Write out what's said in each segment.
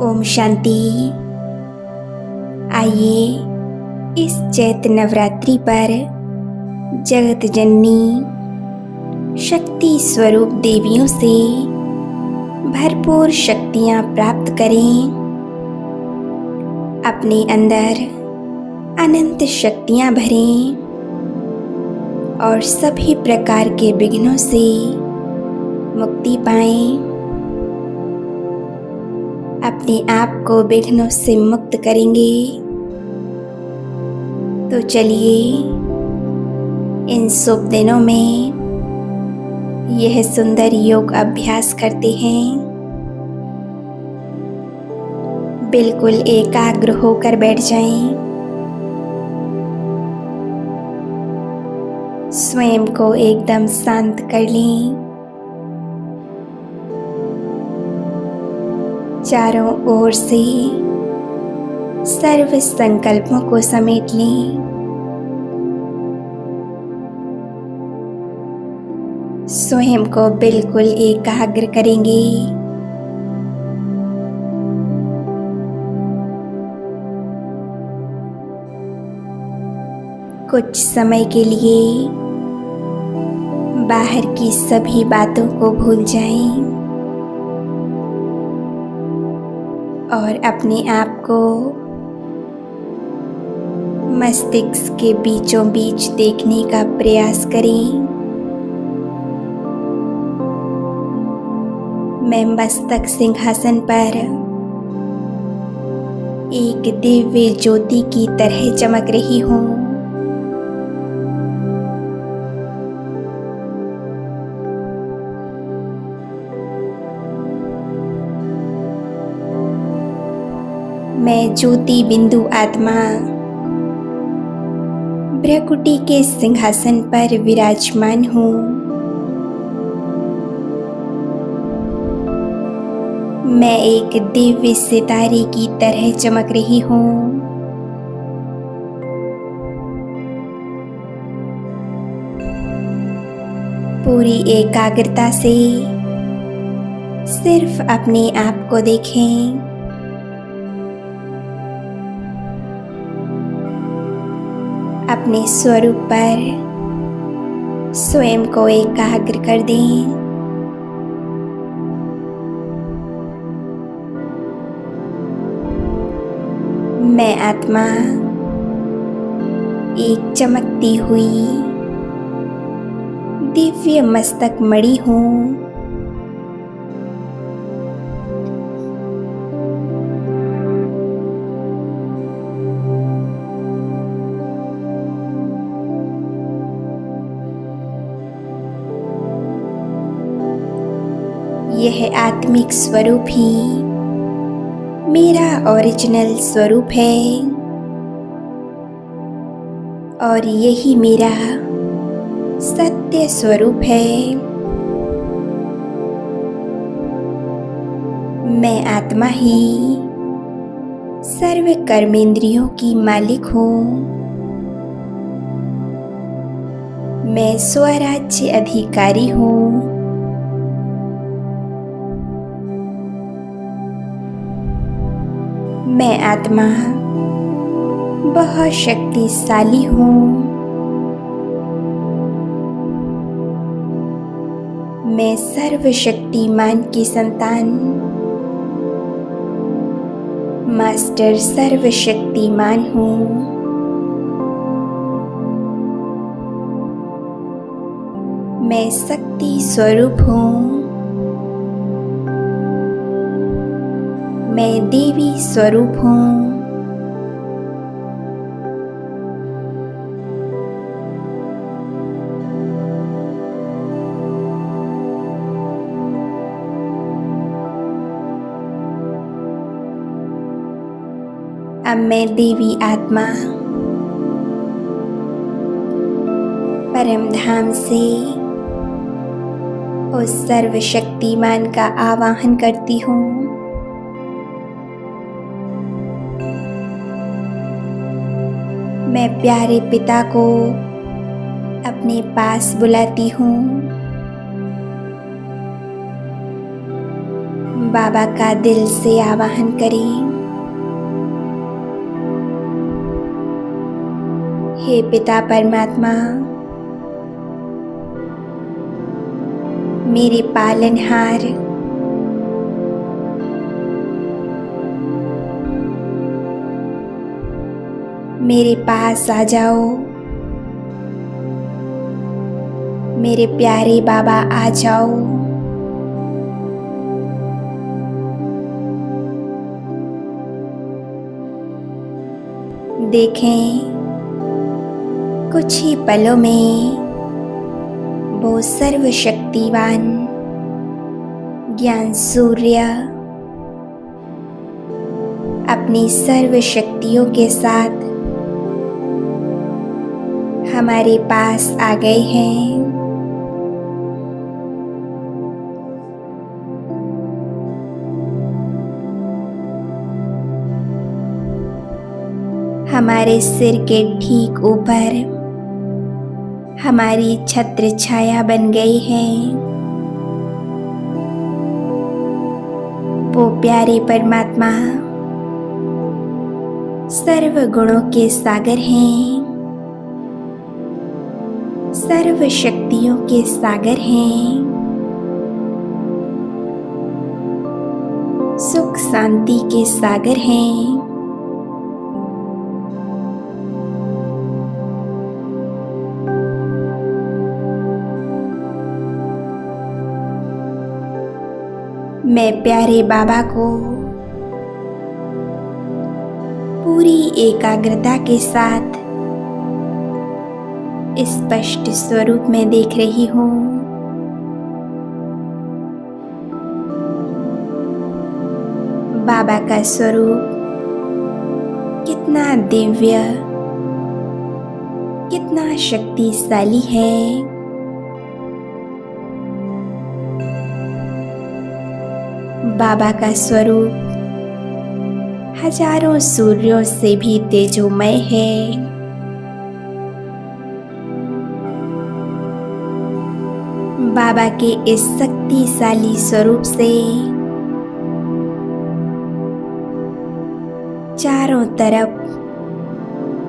ओम शांति। आइए इस चैत्र नवरात्रि पर जगत जननी शक्ति स्वरूप देवियों से भरपूर शक्तियाँ प्राप्त करें। अपने अंदर अनंत शक्तियाँ भरें और सभी प्रकार के विघ्नों से मुक्ति पाएं। अपने आप को विघ्नों से मुक्त करेंगे। तो चलिए इन शुभ दिनों में यह सुंदर योग अभ्यास करते हैं। बिल्कुल एकाग्र होकर बैठ जाएं। स्वयं को एकदम शांत कर लें। चारों ओर से सर्व संकल्पों को समेट लें। स्वयं को बिल्कुल एकाग्र करेंगे। कुछ समय के लिए बाहर की सभी बातों को भूल जाएं और अपने आप को मस्तिष्क के बीचों बीच देखने का प्रयास करें। मैं मस्तक सिंहासन पर एक दिव्य ज्योति की तरह चमक रही हूँ। मैं ज्योति बिंदु आत्मा भ्रकुटी के सिंहासन पर विराजमान हूँ। मैं एक दिव्य सितारे की तरह चमक रही हूँ। पूरी एकाग्रता से सिर्फ अपने आप को देखें। अपने स्वरूप पर स्वयं को एकाग्र कर दें। मैं आत्मा एक चमकती हुई दिव्य मस्तक मणि हूँ। यह आत्मिक स्वरूप ही मेरा ओरिजिनल स्वरूप है और यही मेरा सत्य स्वरूप है। मैं आत्मा ही सर्व कर्मेंद्रियों की मालिक हूँ। मैं स्वराज्य अधिकारी हूँ। मैं आत्मा बहुत शक्तिशाली हूँ। मैं सर्वशक्तिमान की संतान मास्टर सर्वशक्तिमान हूँ। मैं शक्ति स्वरूप हूँ। मैं देवी स्वरूप हूँ। अब मैं देवी आत्मा परम धाम से उस सर्वशक्तिमान का आवाहन करती हूँ। मैं प्यारे पिता को अपने पास बुलाती हूँ। बाबा का दिल से आवाहन करें। हे पिता परमात्मा, मेरे पालनहार, मेरे पास आ जाओ। मेरे प्यारे बाबा आ जाओ। देखें, कुछ ही पलों में वो सर्वशक्तिवान ज्ञान सूर्य अपनी सर्व शक्तियों के साथ हमारे पास आ गए हैं। हमारे सिर के ठीक ऊपर हमारी छत्र छाया बन गई है। वो प्यारे परमात्मा सर्व गुणों के सागर हैं, सर्व शक्तियों के सागर हैं, सुख शांति के सागर हैं। मैं प्यारे बाबा को पूरी एकाग्रता के साथ स्पष्ट स्वरूप में देख रही हूँ। बाबा का स्वरूप कितना दिव्य, कितना शक्तिशाली है। बाबा का स्वरूप हजारों सूर्यों से भी तेजोमय है। बाबा के इस शक्तिशाली स्वरूप से चारों तरफ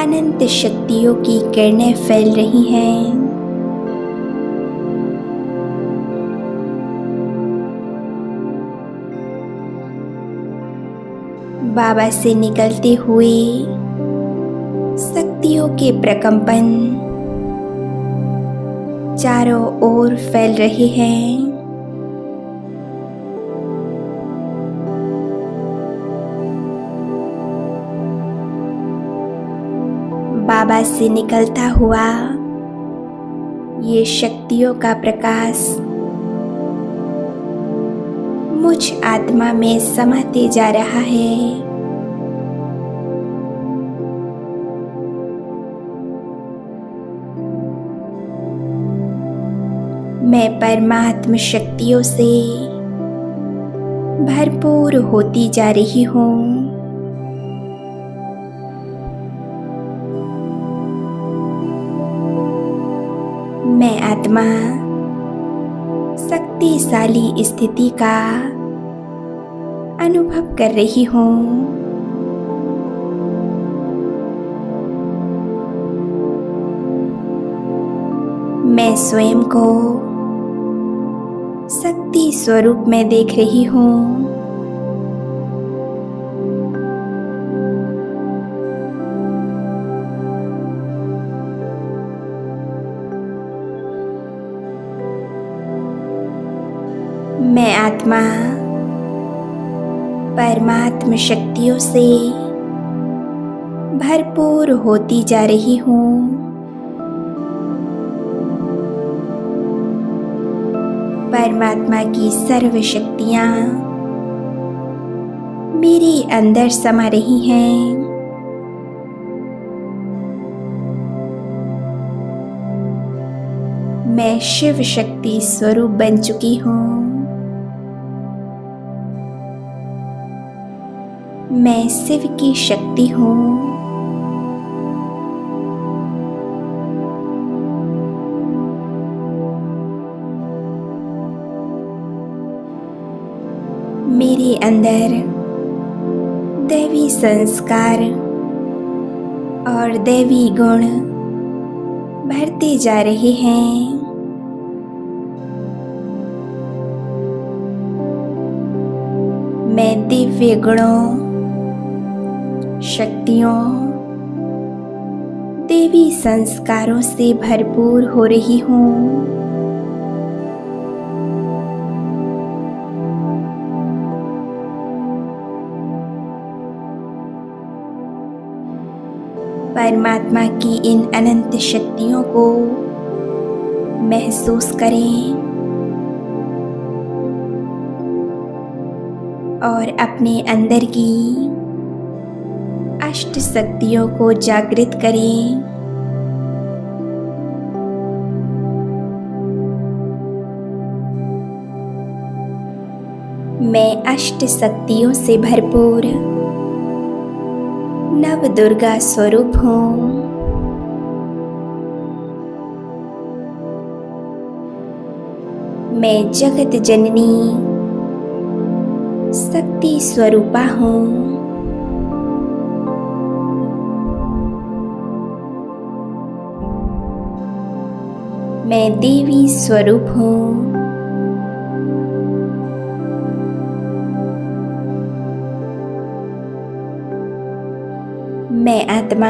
अनंत शक्तियों की किरणें फैल रही हैं। बाबा से निकलते हुए शक्तियों के प्रकंपन चारों ओर फैल रहे हैं। बाबा से निकलता हुआ ये शक्तियों का प्रकाश मुझ आत्मा में समाते जा रहा है। मैं परमात्म शक्तियों से भरपूर होती जा रही हूँ। मैं आत्मा शक्तिशाली स्थिति का अनुभव कर रही हूँ। मैं स्वयं को शक्ति स्वरूप में देख रही हूँ। मैं आत्मा परमात्म शक्तियों से भरपूर होती जा रही हूँ। परमात्मा की सर्व शक्तियाँ मेरे अंदर समा रही हैं। मैं शिव शक्ति स्वरूप बन चुकी हूँ। मैं शिव की शक्ति हूँ। मेरे अंदर दैवी संस्कार और दैवी गुण बढ़ते जा रहे हैं। मैं दिव्य गुणों, शक्तियों, देवी संस्कारों से भरपूर हो रही हूँ। परमात्मा की इन अनंत शक्तियों को महसूस करें और अपने अंदर की अष्ट शक्तियों को जागृत करें। मैं अष्ट शक्तियों से भरपूर नव दुर्गा स्वरूप हूँ। मैं जगत जननी शक्ति स्वरूपा हूँ। मैं देवी स्वरूप हूँ। मैं आत्मा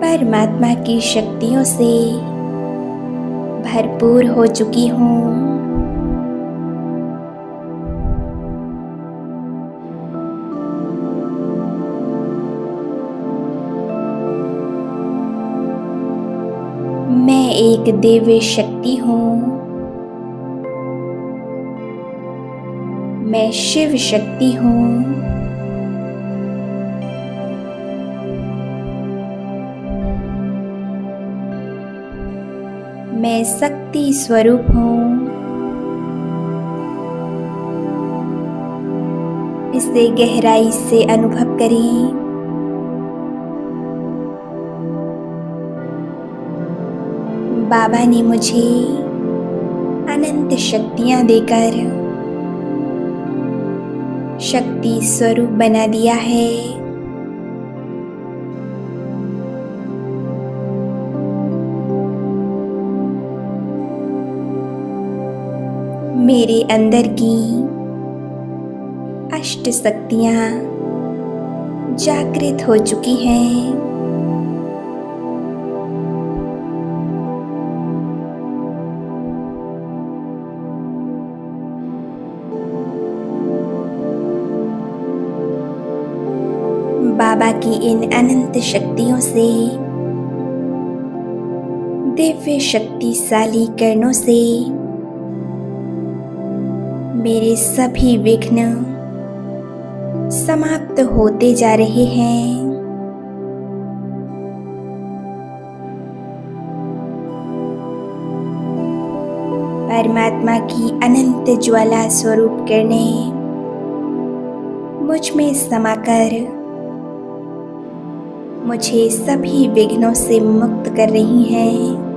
परमात्मा की शक्तियों से भरपूर हो चुकी हूँ। मैं एक दिव्य शक्ति हूँ। मैं शिव शक्ति हूँ। मैं शक्ति स्वरूप हूँ। इसे गहराई से अनुभव करें। बाबा ने मुझे अनंत शक्तियाँ देकर शक्ति स्वरूप बना दिया है। मेरे अंदर की अष्ट शक्तियाँ जागृत हो चुकी हैं। बाबा की इन अनंत शक्तियों से, दिव्य शक्तिशाली किरणों से मेरे सभी विघ्न समाप्त होते जा रहे हैं। परमात्मा की अनंत ज्वाला स्वरूप किरणें मुझ में समाकर मुझे सभी विघ्नों से मुक्त कर रही हैं।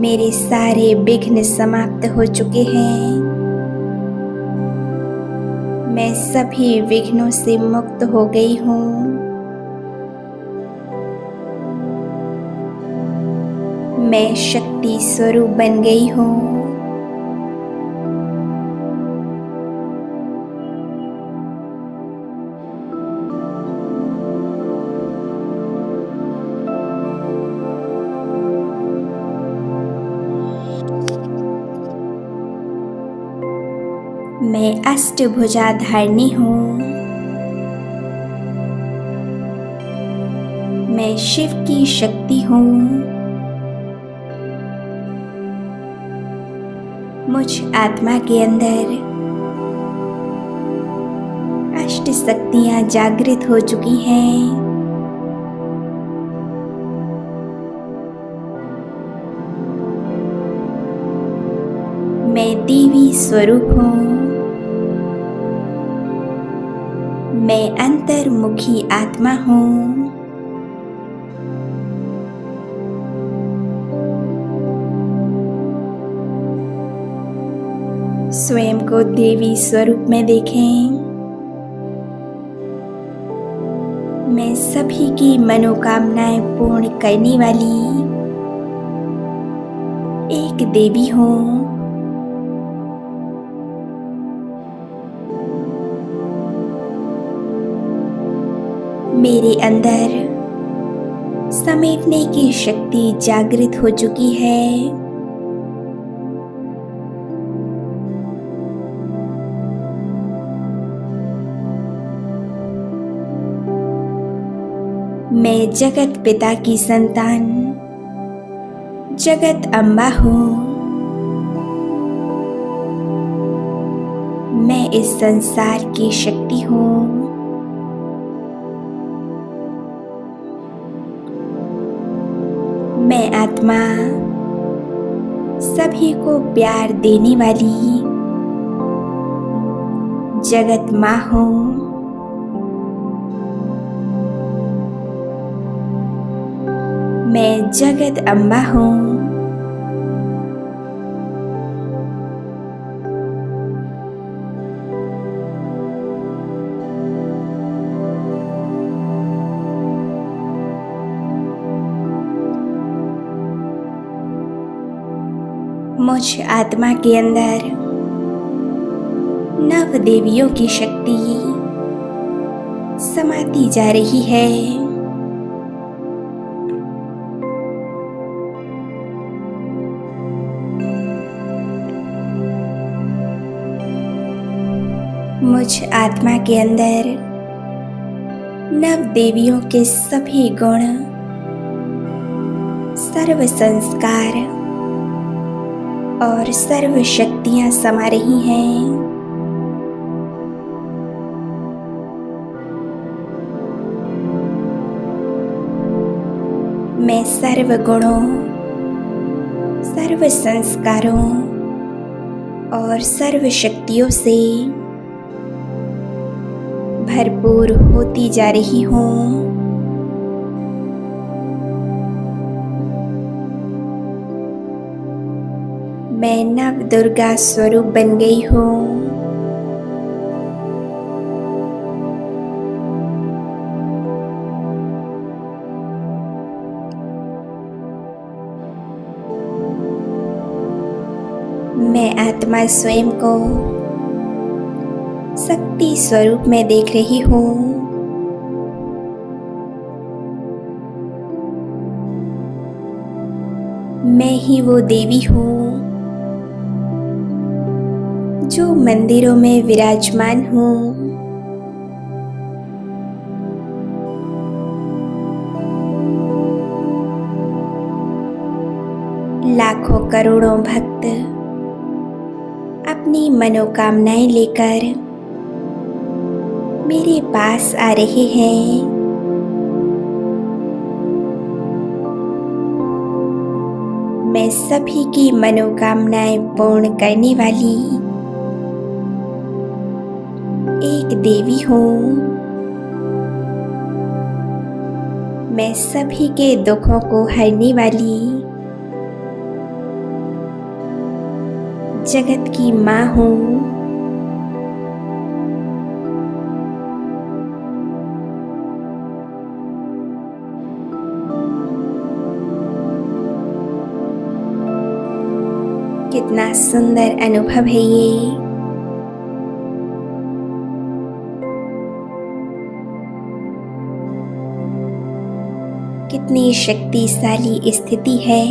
मेरे सारे विघ्न समाप्त हो चुके हैं। मैं सभी विघ्नों से मुक्त हो गई हूँ। मैं शक्ति स्वरूप बन गई हूँ। मैं अष्टभुजाधारिणी हूँ। मैं शिव की शक्ति हूँ। मुझ आत्मा के अंदर अष्ट शक्तियाँ जागृत हो चुकी हैं। मैं देवी स्वरूप हूँ। मैं अंतर्मुखी आत्मा हूँ। स्वयं को देवी स्वरूप में देखें। मैं सभी की मनोकामनाएं पूर्ण करने वाली एक देवी हूँ। मेरे अंदर समेटने की शक्ति जागृत हो चुकी है। मैं जगत पिता की संतान जगत अम्बा हूँ। मैं इस संसार की शक्ति हूँ। मैं आत्मा सभी को प्यार देने वाली जगत माँ हूँ। मैं जगत अम्बा हूँ। मुझ आत्मा के अंदर नव देवियों की शक्ति समाती जा रही है। मुझ आत्मा के अंदर नव देवियों के सभी गुण, सर्व संस्कार और सर्व शक्तियां समा रही हैं। मैं सर्व गुणों, सर्व संस्कारों और सर्व शक्तियों से भरपूर होती जा रही हूँ। मैं नव दुर्गा स्वरूप बन गई हूँ। मैं आत्मा स्वयं को शक्ति स्वरूप में देख रही हूँ। मैं ही वो देवी हूँ जो मंदिरों में विराजमान हूँ। लाखों करोड़ों भक्त अपनी मनोकामनाएं लेकर मेरे पास आ रहे हैं। मैं सभी की मनोकामनाएं पूर्ण करने वाली एक देवी हूँ। मैं सभी के दुखों को हरने वाली जगत की माँ हूँ। कितना सुंदर अनुभव है ये। कितनी शक्तिशाली स्थिति है।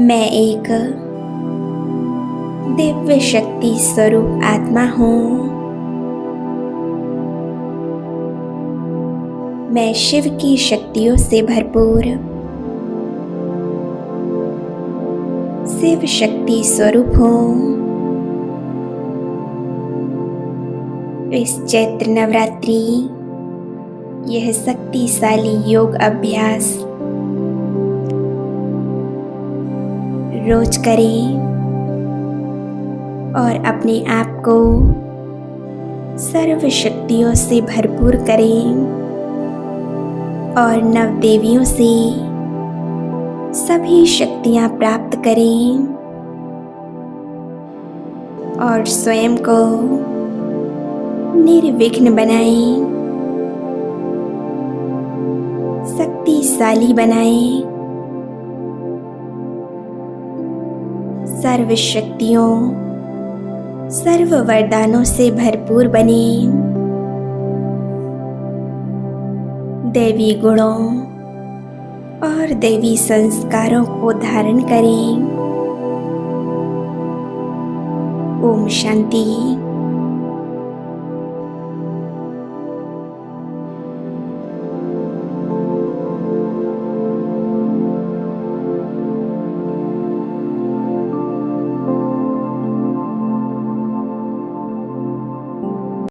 मैं एक दिव्य शक्ति स्वरूप आत्मा हूँ। मैं शिव की शक्तियों से भरपूर शिव शक्ति स्वरूप हूँ। इस चैत्र नवरात्रि यह शक्तिशाली योग अभ्यास रोज करें और अपने आप को सर्व शक्तियों से भरपूर करें और नव देवियों से सभी शक्तियां प्राप्त करें और स्वयं को निर्विघ्न बनाएं, शक्तिशाली बनाएं, सर्व शक्तियों, सर्व वरदानों से भरपूर बने, दैवी गुणों और दैवी संस्कारों को धारण करें। ओम शांति।